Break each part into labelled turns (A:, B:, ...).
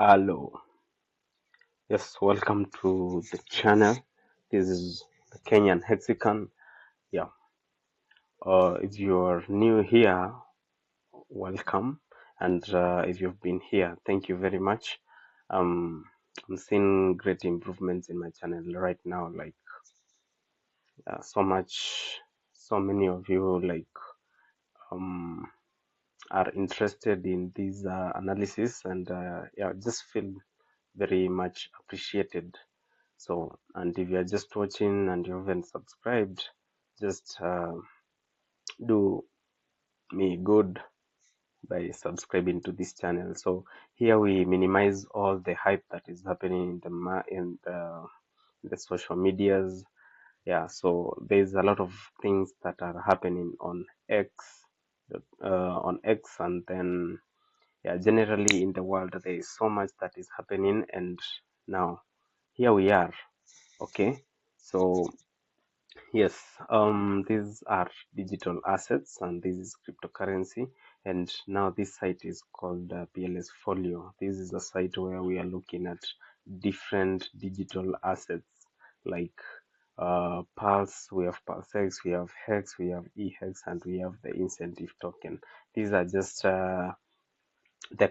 A: Hello, yes, welcome to the channel. This is the Kenyan Hexagon. Yeah, if you're new here, welcome, and if you've been here, thank you very much. Um, I'm seeing great improvements in my channel right now. Like so much, so many of you um are interested in these analysis, and yeah, just feel very much appreciated. So, and if you're just watching and you haven't subscribed, just do me good by subscribing to this channel. So here we minimize all the hype that is happening in the social medias. Yeah, so there's a lot of things that are happening on X, and then yeah, generally in the world there is so much that is happening, and now here we are. Okay, so yes, these are digital assets and this is cryptocurrency. And now this site is called PLS Folio. This is a site where we are looking at different digital assets like Pulse, we have PulseX, we have Hex, we have eHex, and we have the incentive token. These are just the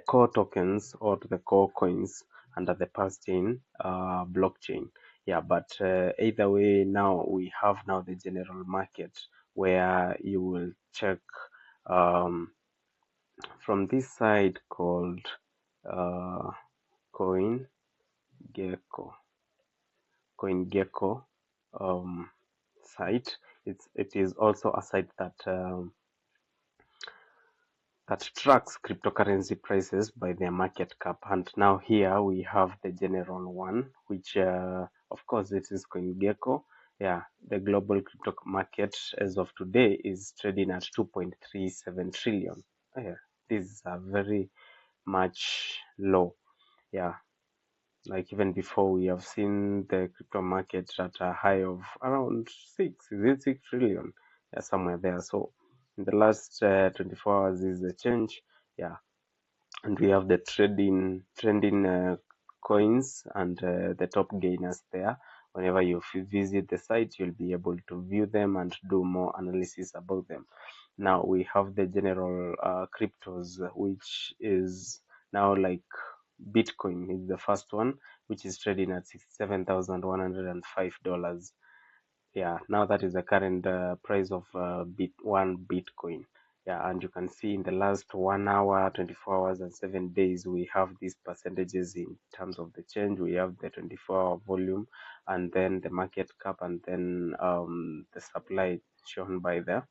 A: core tokens or the core coins under the PulseChain blockchain. Yeah, but either way, now we have now the general market where you will check um, from this side called uh, Coin Gecko, CoinGecko site. It is also a site that tracks cryptocurrency prices by their market cap. And now here we have the general one, which of course it is CoinGecko. Yeah, the global crypto market as of today is trading at 2.37 trillion. Yeah, these are very much low. Yeah, like even before we have seen the crypto market at a high of around is it 6 trillion? Yeah, somewhere there. So in the last 24 hours is a change. Yeah, and we have the trending coins and the top gainers there. Whenever you visit the site, you'll be able to view them and do more analysis about them. Now we have the general cryptos, which is now like Bitcoin is the first one, which is trading at $67,105. Yeah, now that is the current price of one Bitcoin. Yeah, and you can see in the last 1 hour, 24 hours, and 7 days, we have these percentages in terms of the change. We have the 24-hour volume, and then the market cap, and then the supply shown by the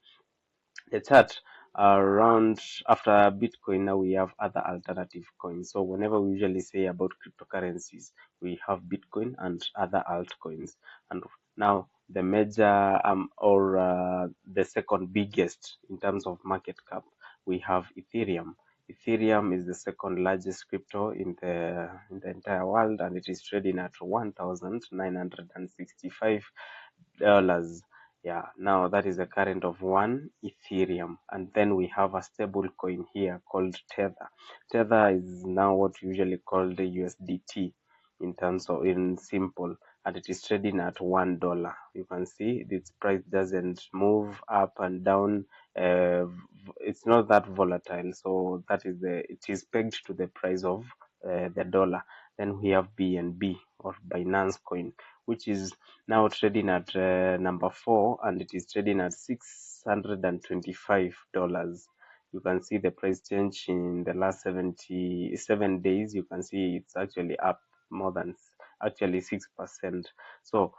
A: chart around. After Bitcoin, now we have other alternative coins. So whenever we usually say about cryptocurrencies, we have Bitcoin and other altcoins. And now the major or the second biggest in terms of market cap, we have Ethereum. Ethereum is the second largest crypto in the entire world, and it is trading at $1,965. Yeah, now that is a current of one Ethereum. And then we have a stable coin here called Tether. Tether is now what we usually call the USDT in terms of in simple, and it is trading at $1. You can see its price doesn't move up and down. It's not that volatile, so that is it is pegged to the price of the dollar. Then we have BNB or Binance coin, which is now trading at number 4, and it is trading at $625. You can see the price change in the last 77 days. You can see it's actually up more than actually 6%. So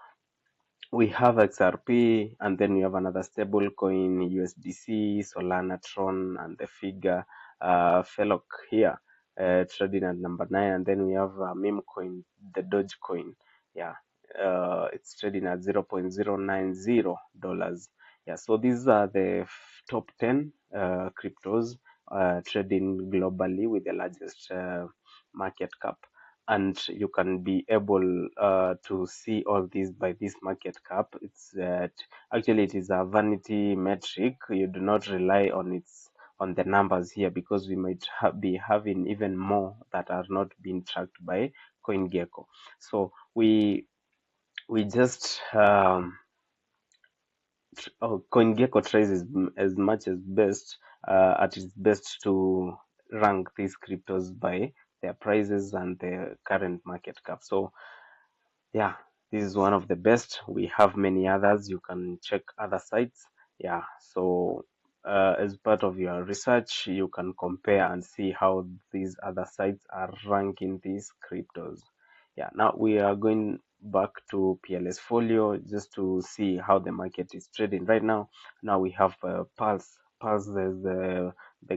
A: we have XRP, and then we have another stable coin, USDC, Solana, Tron, and the figure Felloc here, trading at number 9. And then we have meme coin, the Dogecoin. Yeah, it's trading at $0.090. Yeah, so these are the top 10 cryptos trading globally with the largest market cap, and you can be able to see all these by this market cap. It's actually it is a vanity metric. You do not rely on its on the numbers here, because we might be having even more that are not being tracked by CoinGecko. So we just CoinGecko tries as much as best at its best to rank these cryptos by their prices and their current market cap. So yeah, this is one of the best. We have many others. You can check other sites. Yeah, so as part of your research, you can compare and see how these other sites are ranking these cryptos. Yeah, now we are going back to PLS Folio just to see how the market is trading right now. Now we have Pulse. Pulse is the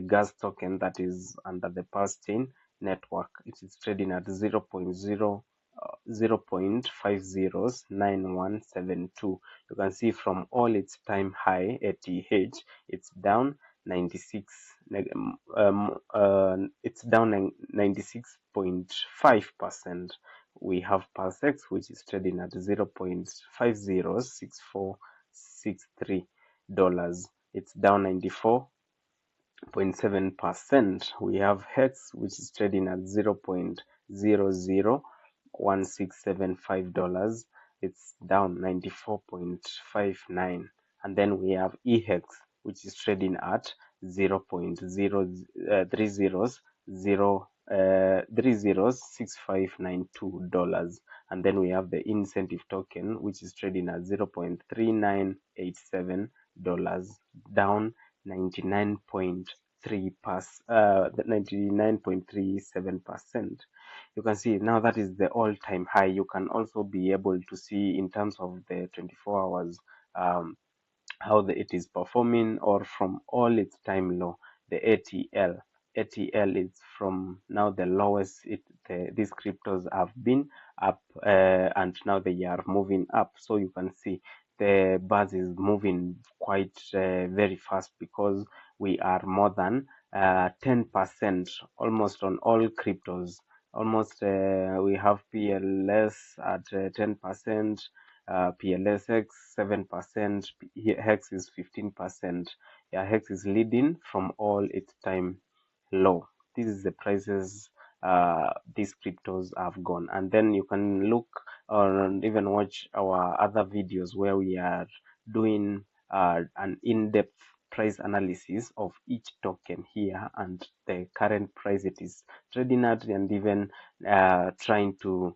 A: gas token that is under the PulseChain network. It is trading at 0.509172. You can see from all its time high ATH, it's down 96. It's down 96.5%. We have PulseX, which is trading at 0.506463 dollars. It's down 94.7%. We have Hex, which is trading at 0.001675 dollars. It's down 94.59. And then we have EHEX, which is trading at 0.306592 dollars. And then we have the incentive token, which is trading at 0.3987 dollars, down 99.37%. You can see now that is the all-time high. You can also be able to see in terms of the 24 hours how it is performing, or from all its time low, the ATL. ATL is from now the lowest these cryptos have been up, and now they are moving up. So you can see the buzz is moving quite very fast, because we are more than 10% almost on all cryptos. Almost we have PLS at 10%, PLSX 7%, Hex is 15%. Yeah, Hex is leading from all its time low. This is the prices these cryptos have gone. And then you can look or even watch our other videos where we are doing an in-depth price analysis of each token here and the current price it is trading at, and even trying to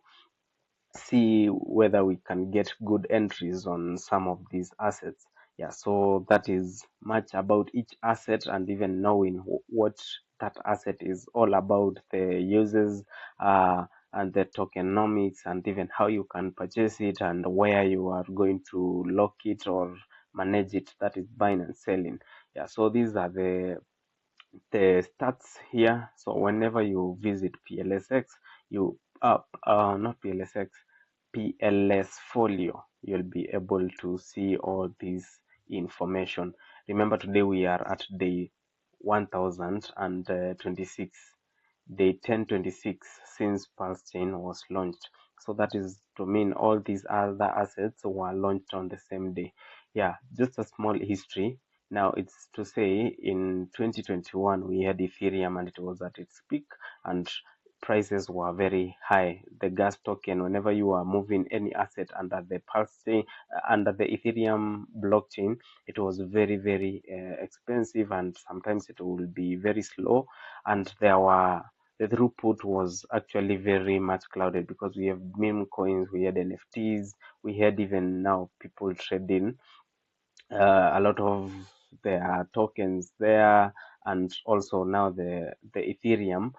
A: see whether we can get good entries on some of these assets. Yeah, so that is much about each asset, and even knowing what that asset is all about, the uses and the tokenomics, and even how you can purchase it and where you are going to lock it or manage it, that is buying and selling. Yeah, so these are the stats here. So whenever you visit PLSX, you not PLSX, PLS Folio, you'll be able to see all this information. Remember, today we are at day 1026, day 1026 since PulseChain was launched. So that is to mean all these other assets were launched on the same day. Yeah, just a small history. Now it's to say in 2021 we had Ethereum and it was at its peak, and prices were very high. The gas token, whenever you are moving any asset under the PulseChain, under the Ethereum blockchain, it was very, very expensive, and sometimes it will be very slow, and the throughput was actually very much clouded, because we have meme coins, we had NFTs, we had even now people trading a lot of their tokens there, and also now the Ethereum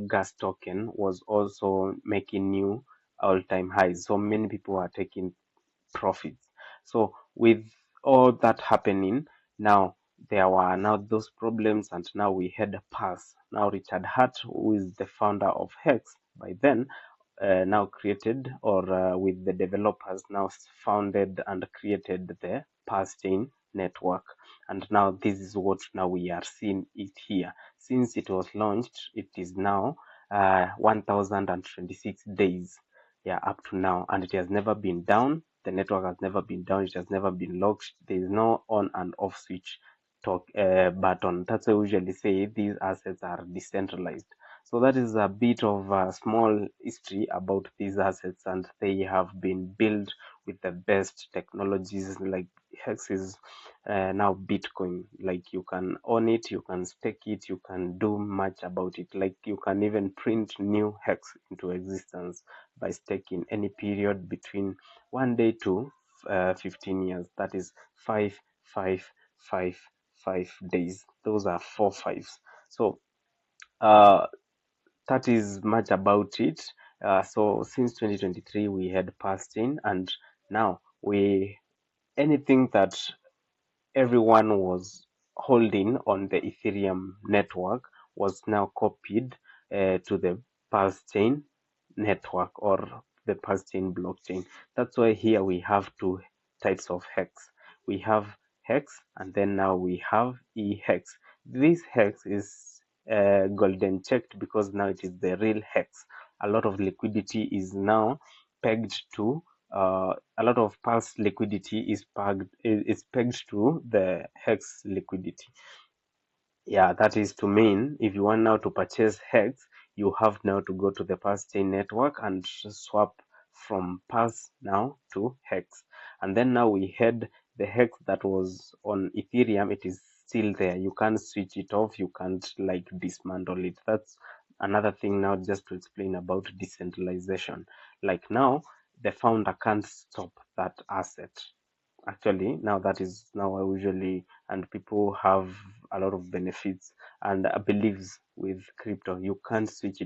A: gas token was also making new all-time highs. So many people are taking profits. So with all that happening, now there were now those problems, and now we had a pass. Now Richard Hart, who is the founder of Hex by then, now created, or with the developers now founded and created the PulseChain network. And now this is what now we are seeing it here. Since it was launched, it is now 1026 days, yeah, up to now, and it has never been down. The network has never been down. It has never been locked. There is no on and off switch. talk button. That's why we usually say these assets are decentralized. So that is a bit of a small history about these assets, and they have been built with the best technologies. Like Hex is now Bitcoin. Like you can own it, you can stake it, you can do much about it. Like you can even print new Hex into existence by staking any period between 1 day to 15 years. That is 5 5 5 5 days. Those are 4 5s. So uh, that is much about it. So since 2023 we had PulseChain, and now we anything that everyone was holding on the Ethereum network was now copied to the PulseChain network or the PulseChain blockchain. That's why here we have two types of hex. We have hex, and then now we have e-hex. This hex is golden checked because now it is the real hex. A lot of liquidity is now pegged to a lot of Pulse liquidity is pegged to the Hex liquidity. Yeah, that is to mean if you want now to purchase Hex, you have now to go to the Pulse chain network and swap from Pulse now to Hex. And then now we had the Hex that was on Ethereum. It is still there. You can't switch it off. You can't like dismantle it. That's another thing now just to explain about decentralization. Like now, the founder can't stop that asset. Actually, now that is now usually, and people have a lot of benefits and beliefs with crypto. You can't switch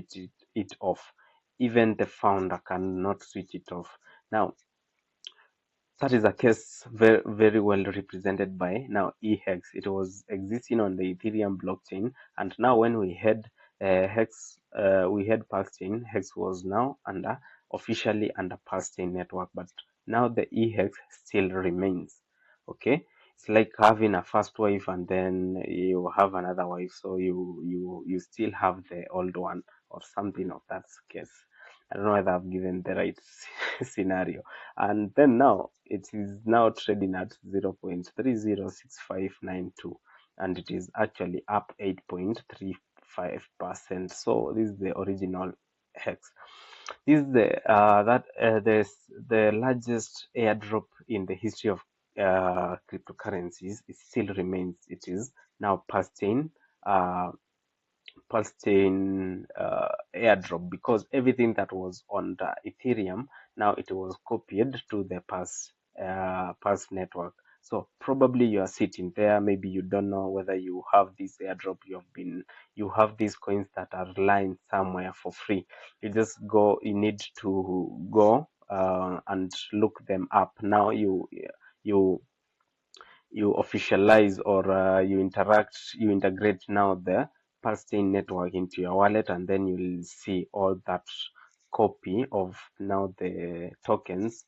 A: it off. Even the founder cannot switch it off. Now, that is a case very well represented by now eHex. It was existing on the Ethereum blockchain, and now when we had Hex, we had PulseChain. Hex was now officially under PulseChain network, but now the eHex still remains. Okay, it's like having a first wife and then you have another wife, so you still have the old one or something of that case. I don't know whether I've given the right scenario. And then now it is now trading at 0.306592, and it is actually up 8.35%. So this is the original hex. This is the largest airdrop in the history of cryptocurrencies. It still remains. It is now PulseChain airdrop, because everything that was on the Ethereum, now it was copied to the Pulse network. So probably you are sitting there, maybe you don't know whether you have this airdrop. You have these coins that are lying somewhere for free. You need to go and look them up. Now you you officialize or you integrate now the PulseChain network into your wallet, and then you'll see all that copy of now the tokens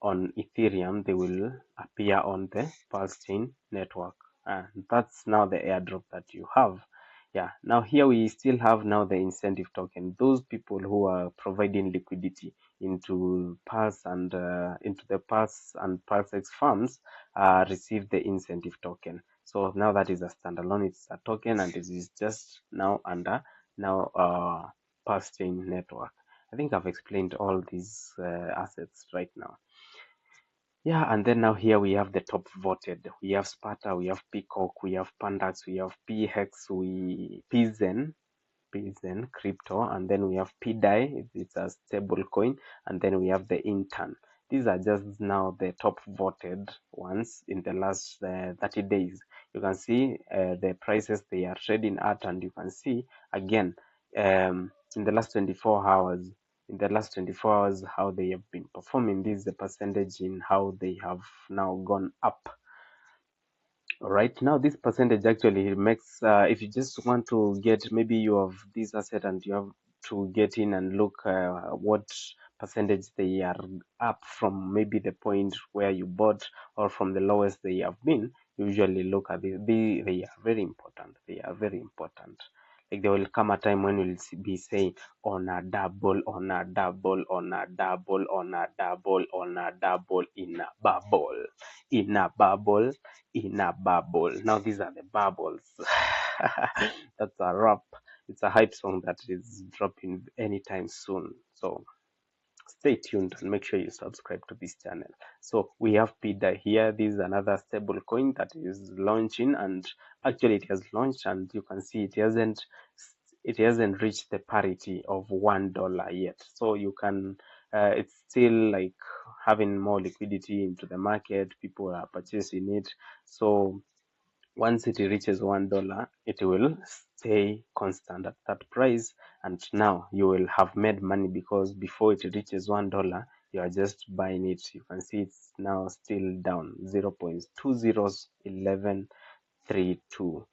A: on Ethereum. They will appear on the PulseChain network. And that's now the airdrop that you have. Yeah, now here we still have now the incentive token. Those people who are providing liquidity into Pulse and into the Pulse and PulseX farms receive the incentive token. So now that is a standalone, it's a token, and it is just now under now PulseChain network. I think I've explained all these assets right now. Yeah, and then now here we have the top voted. We have Sparta, we have Peacock, we have Pandax, we have PHEX, Pzen crypto, and then we have PDAI, it's a stable coin, and then we have the Intern. These are just now the top voted ones in the last 30 days. You can see the prices they are trading at, and you can see again in the last 24 hours how they have been performing. This is the percentage in how they have now gone up. Right now, this percentage actually makes, if you just want to get, maybe you have this asset and you have to get in and look what percentage they are up from, maybe the point where you bought or from the lowest they have been. Usually look at this. They are very important. They are very important. Like there will come a time when you'll be saying on a double, on a double, on a double, on a double, on a double, in a bubble, in a bubble, in a bubble. Now these are the bubbles. That's a rap. It's a hype song that is dropping anytime soon. So stay tuned and make sure you subscribe to this channel. So we have PIDA here. This is another stable coin that is launching, and actually it has launched, and you can see it hasn't reached the parity of $1 yet. So you can it's still like having more liquidity into the market. People are purchasing it. So once it reaches $1, it will stay constant at that price, and now you will have made money, because before it reaches $1, you are just buying it. You can see it's now still down 0.201132.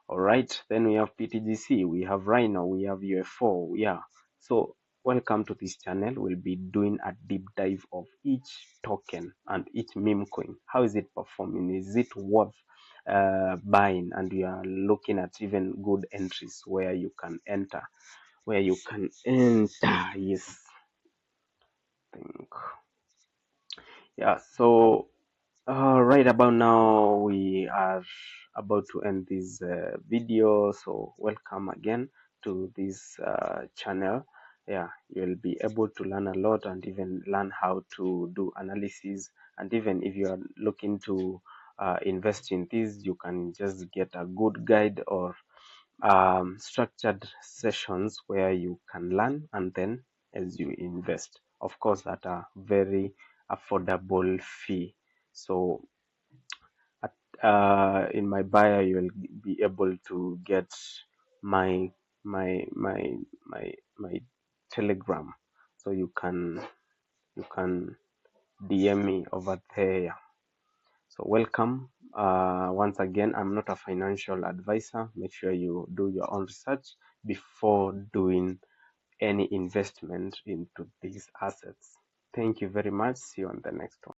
A: All right, then we have PTGC, we have Rhino, we have UFO. Yeah, so welcome to this channel. We'll be doing a deep dive of each token and each meme coin. How is it performing? Is it worth buying? And we are looking at even good entries where you can enter. Yes, I think. Yeah, so right about now we are about to end this video, so welcome again to this channel. Yeah, you'll be able to learn a lot and even learn how to do analysis, and even if you are looking to invest in this, you can just get a good guide or structured sessions where you can learn, and then as you invest, of course, at a very affordable fee. So in my bio you'll be able to get my my my my telegram, so you can DM me over there. So welcome. Once again, I'm not a financial advisor. Make sure you do your own research before doing any investment into these assets. Thank you very much. See you on the next one.